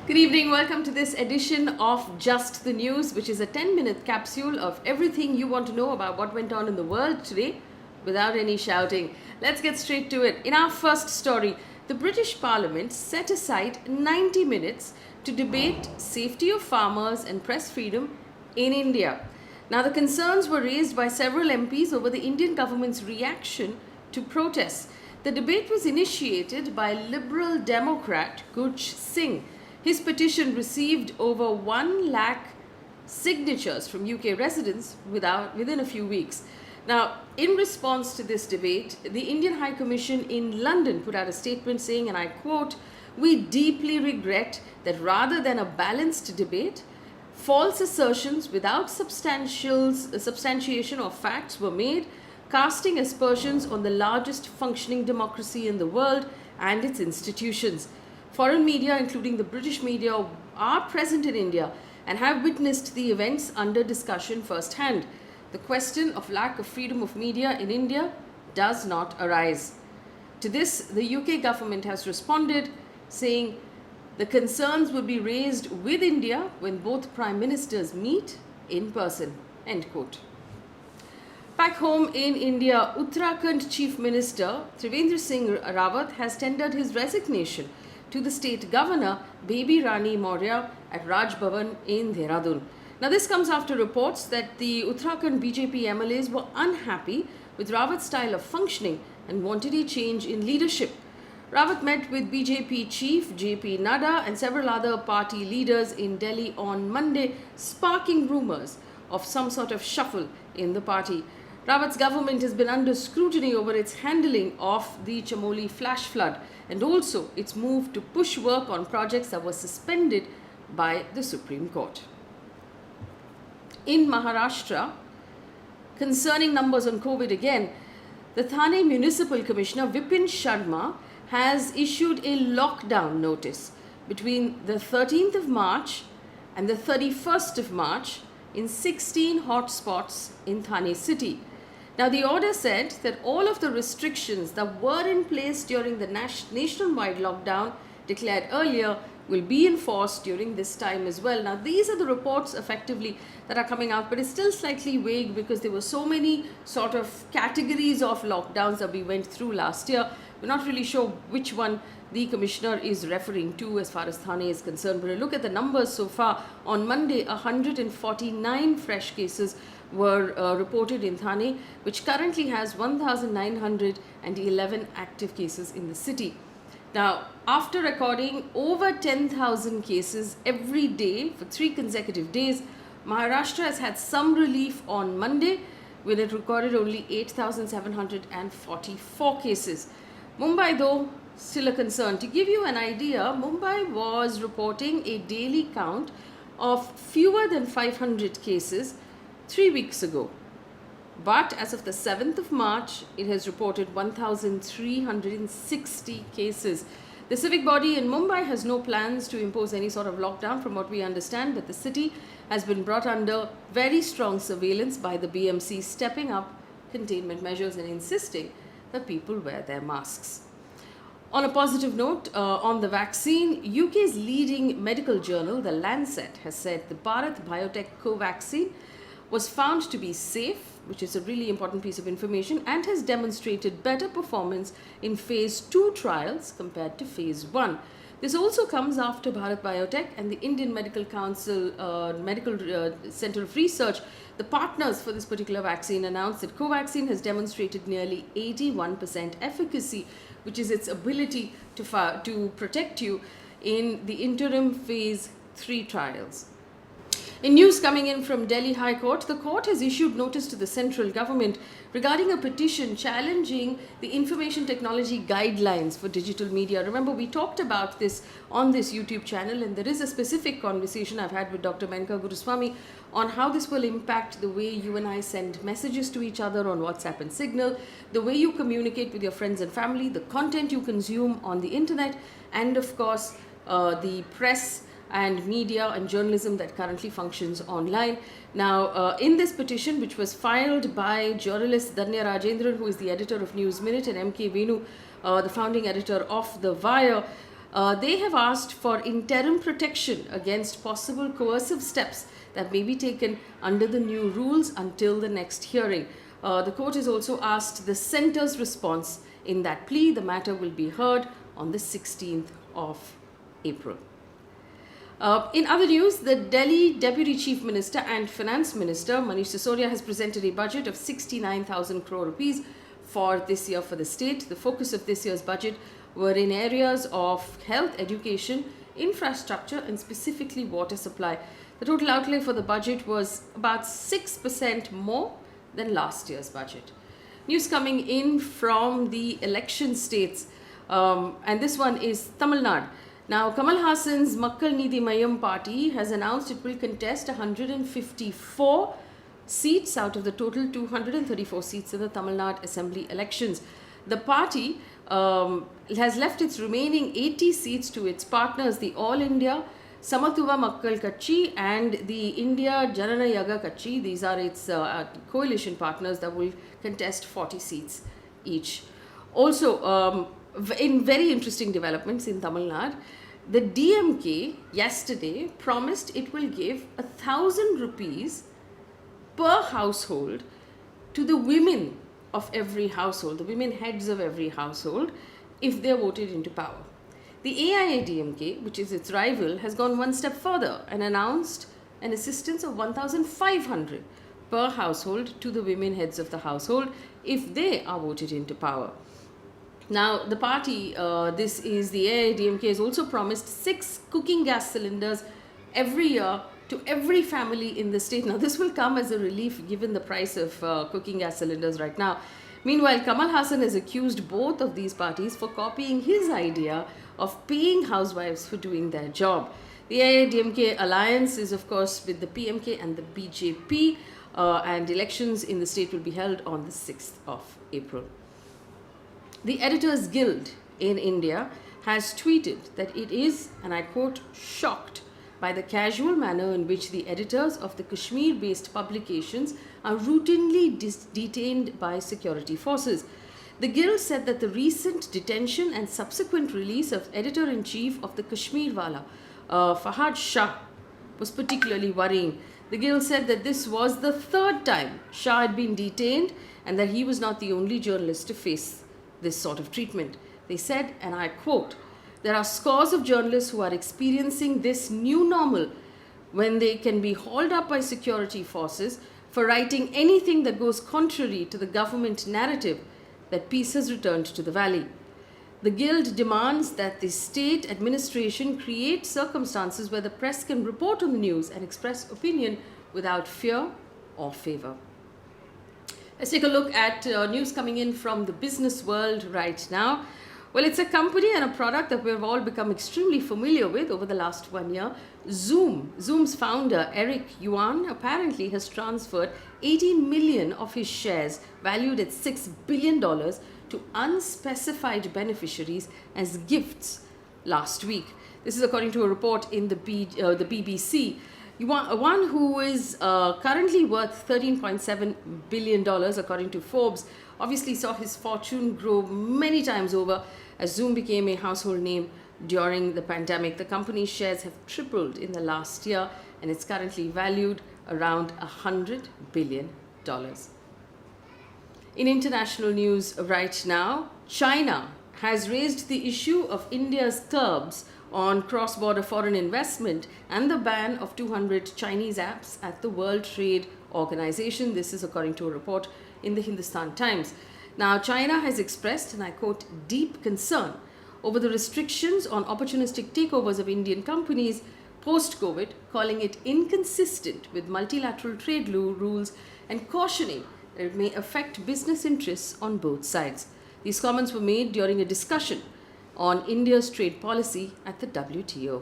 Good evening. Welcome to this edition of Just the News, which is a 10-minute capsule of everything you want to know about what went on in the world today without any shouting. Let's get straight to it. In our first story, the British Parliament set aside 90 minutes to debate safety of farmers and press freedom in India. Now, the concerns were raised by several MPs over the Indian government's reaction to protests. The debate was initiated by Liberal Democrat Gurj Singh. His petition received over 1 lakh signatures from UK residents within a few weeks. Now, in response to this debate, the Indian High Commission in London put out a statement saying, and I quote, "We deeply regret that rather than a balanced debate, false assertions without substantiation of facts were made, casting aspersions on the largest functioning democracy in the world and its institutions. Foreign media, including the British media, are present in India and have witnessed the events under discussion firsthand. The question of lack of freedom of media in India does not arise." To this, the UK government has responded, saying the concerns will be raised with India when both prime ministers meet in person. End quote. Back home in India, Uttarakhand Chief Minister Trivendra Singh Rawat has tendered his resignation to the state governor, Baby Rani Maurya, at Raj Bhavan in Dehradun. Now, this comes after reports that the Uttarakhand BJP MLAs were unhappy with Rawat's style of functioning and wanted a change in leadership. Rawat met with BJP chief JP Nadda and several other party leaders in Delhi on Monday, sparking rumours of some sort of shuffle in the party. Rawat's government has been under scrutiny over its handling of the Chamoli flash flood and also its move to push work on projects that were suspended by the Supreme Court. In Maharashtra, concerning numbers on COVID again, the Thane Municipal Commissioner Vipin Sharma has issued a lockdown notice between the 13th of March and the 31st of March in 16 hotspots in Thane city. Now, the order said that all of the restrictions that were in place during the nationwide lockdown declared earlier will be enforced during this time as well. Now, these are the reports effectively that are coming out, but it's still slightly vague because there were so many sort of categories of lockdowns that we went through last year. We're not really sure which one the commissioner is referring to as far as Thane is concerned. But a look at the numbers so far. On Monday, 149 fresh cases were reported in Thane, which currently has 1,911 active cases in the city. Now, after recording over 10,000 cases every day for 3 consecutive days, Maharashtra has had some relief on Monday when it recorded only 8,744 cases. Mumbai, though, still a concern. To give you an idea, Mumbai was reporting a daily count of fewer than 500 cases 3 weeks ago. But as of the 7th of March, it has reported 1,360 cases. The civic body in Mumbai has no plans to impose any sort of lockdown from what we understand, but the city has been brought under very strong surveillance by the BMC, stepping up containment measures and insisting that people wear their masks. On a positive note, on the vaccine, UK's leading medical journal, The Lancet, has said the Bharat Biotech Covaxin was found to be safe, which is a really important piece of information, and has demonstrated better performance in phase 2 trials compared to phase 1. This also comes after Bharat Biotech and the Indian Medical Council Medical Center of Research, the partners for this particular vaccine, announced that Covaxin has demonstrated nearly 81% efficacy, which is its ability to protect you in the interim phase 3 trials. In news coming in from Delhi High Court, the court has issued notice to the central government regarding a petition challenging the information technology guidelines for digital media. Remember, we talked about this on this YouTube channel, and there is a specific conversation I've had with Dr. Menka Guruswamy on how this will impact the way you and I send messages to each other on WhatsApp and Signal, the way you communicate with your friends and family, the content you consume on the internet, and of course, the press and media and journalism that currently functions online. Now, in this petition, which was filed by journalist Danya Rajendran, who is the editor of News Minute, and M.K. Venu, the founding editor of The Wire, They have asked for interim protection against possible coercive steps that may be taken under the new rules until the next hearing. The court has also asked the centre's response in that plea. The matter will be heard on the 16th of April. In other news, the Delhi Deputy Chief Minister and Finance Minister Manish Sisodia has presented a budget of 69,000 crore rupees for this year for the state. The focus of this year's budget were in areas of health, education, infrastructure and specifically water supply. The total outlay for the budget was about 6% more than last year's budget. News coming in from the election states, and this one is Tamil Nadu. Now, Kamal Hassan's Makkal Needhi Mayam party has announced it will contest 154 seats out of the total 234 seats in the Tamil Nadu Assembly elections. The party has left its remaining 80 seats to its partners, the All India Samathuva Makkal Katchi and the India Janana Yaga Katchi. These are its coalition partners that will contest 40 seats each. Also, in very interesting developments in Tamil Nadu, the DMK yesterday promised it will give 1,000 rupees per household to the women of every household, the women heads of every household, if they are voted into power. The AIADMK, which is its rival, has gone one step further and announced an assistance of 1,500 per household to the women heads of the household if they are voted into power. Now, the party, this is the AIADMK, has also promised 6 cooking gas cylinders every year to every family in the state. Now, this will come as a relief given the price of cooking gas cylinders right now. Meanwhile, Kamal Hassan has accused both of these parties for copying his idea of paying housewives for doing their job. The AIADMK alliance is, of course, with the PMK and the BJP, and elections in the state will be held on the 6th of April. The Editors Guild in India has tweeted that it is, and I quote, shocked by the casual manner in which the editors of the Kashmir-based publications are routinely detained by security forces. The Guild said that the recent detention and subsequent release of Editor-in-Chief of the Kashmir Wala, Fahad Shah, was particularly worrying. The Guild said that this was the 3rd time Shah had been detained and that he was not the only journalist to face this sort of treatment. They said, and I quote, "There are scores of journalists who are experiencing this new normal when they can be hauled up by security forces for writing anything that goes contrary to the government narrative that peace has returned to the valley." The Guild demands that the state administration create circumstances where the press can report on the news and express opinion without fear or favor. Let's take a look at news coming in from the business world right now. Well, it's a company and a product that we've all become extremely familiar with over the last 1 year. Zoom. Zoom's founder, Eric Yuan, apparently has transferred 18 million of his shares, valued at $6 billion, to unspecified beneficiaries as gifts last week. This is according to a report in the BBC. One who is currently worth $13.7 billion, according to Forbes, obviously saw his fortune grow many times over as Zoom became a household name during the pandemic. The company's shares have tripled in the last year and it's currently valued around $100 billion. In international news right now, China has raised the issue of India's curbs on cross-border foreign investment and the ban of 200 Chinese apps at the World Trade Organization. This is according to a report in the Hindustan Times. Now, China has expressed, and I quote, deep concern over the restrictions on opportunistic takeovers of Indian companies post-COVID, calling it inconsistent with multilateral trade rules and cautioning that it may affect business interests on both sides. These comments were made during a discussion on India's trade policy at the WTO.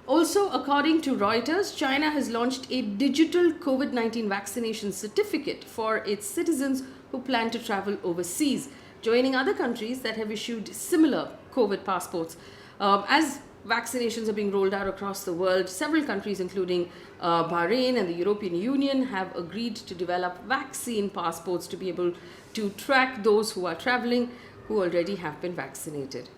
Also, according to Reuters, China has launched a digital COVID-19 vaccination certificate for its citizens who plan to travel overseas, joining other countries that have issued similar COVID passports. As vaccinations are being rolled out across the world, several countries, including Bahrain and the European Union, have agreed to develop vaccine passports to be able to track those who are traveling who already have been vaccinated.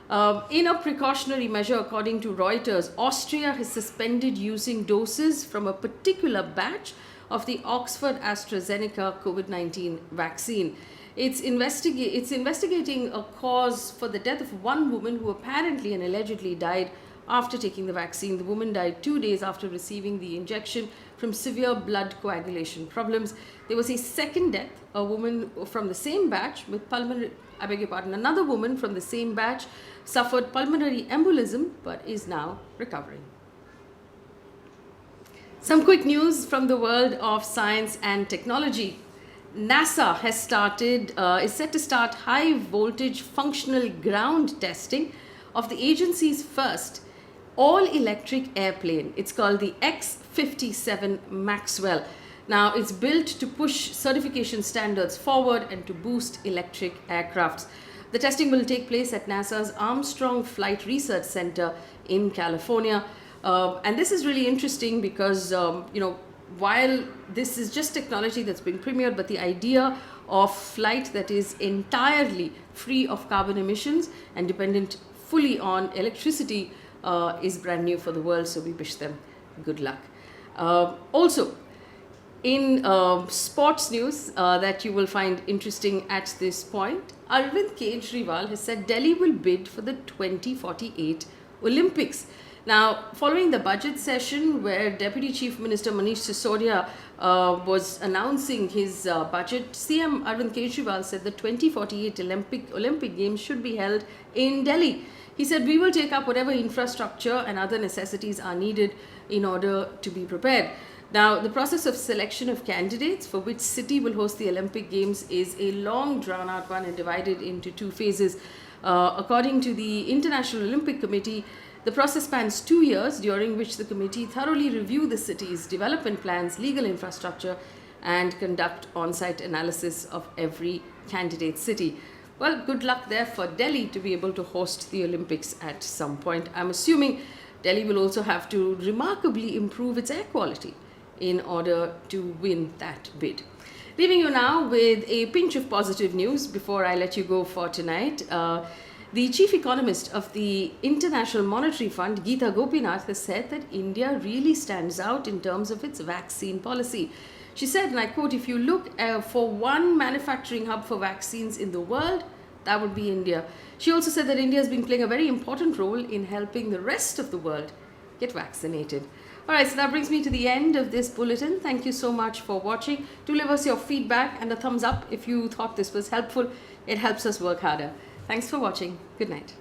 In a precautionary measure, according to Reuters, Austria has suspended using doses from a particular batch of the Oxford AstraZeneca COVID 19 vaccine. It's investigating a cause for the death of one woman who apparently and allegedly died after taking the vaccine. The woman died 2 days after receiving the injection from severe blood coagulation problems. There was a second death, a woman from the same batch with pulmonary, I beg your pardon, another woman from the same batch suffered pulmonary embolism but is now recovering. Some quick news from the world of science and technology. NASA is set to start high voltage functional ground testing of the agency's first all-electric airplane. It's called the X-57 Maxwell. Now, it's built to push certification standards forward and to boost electric aircrafts. The testing will take place at NASA's Armstrong Flight Research Center in California. And this is really interesting because, while this is just technology that's been premiered, but the idea of flight that is entirely free of carbon emissions and dependent fully on electricity is brand new for the world, so we wish them good luck. Also, in sports news that you will find interesting at this point, Arvind Kejriwal has said Delhi will bid for the 2048 Olympics. Now, following the budget session where Deputy Chief Minister Manish Sisodia was announcing his budget, CM Arvind Kejriwal said the 2048 Olympic Games should be held in Delhi. He said, "We will take up whatever infrastructure and other necessities are needed in order to be prepared." Now, the process of selection of candidates for which city will host the Olympic Games is a long drawn-out one and divided into two phases. According to the International Olympic Committee, the process spans 2 years, during which the committee thoroughly review the city's development plans, legal infrastructure, and conduct on-site analysis of every candidate city. Well, good luck there for Delhi to be able to host the Olympics at some point. I'm assuming Delhi will also have to remarkably improve its air quality in order to win that bid. Leaving you now with a pinch of positive news before I let you go for tonight. The chief economist of the International Monetary Fund, Geeta Gopinath, has said that India really stands out in terms of its vaccine policy. She said, and I quote, "If you look for one manufacturing hub for vaccines in the world, that would be India." She also said that India has been playing a very important role in helping the rest of the world get vaccinated. All right, so that brings me to the end of this bulletin. Thank you so much for watching. Do leave us your feedback and a thumbs up if you thought this was helpful. It helps us work harder. Thanks for watching. Good night.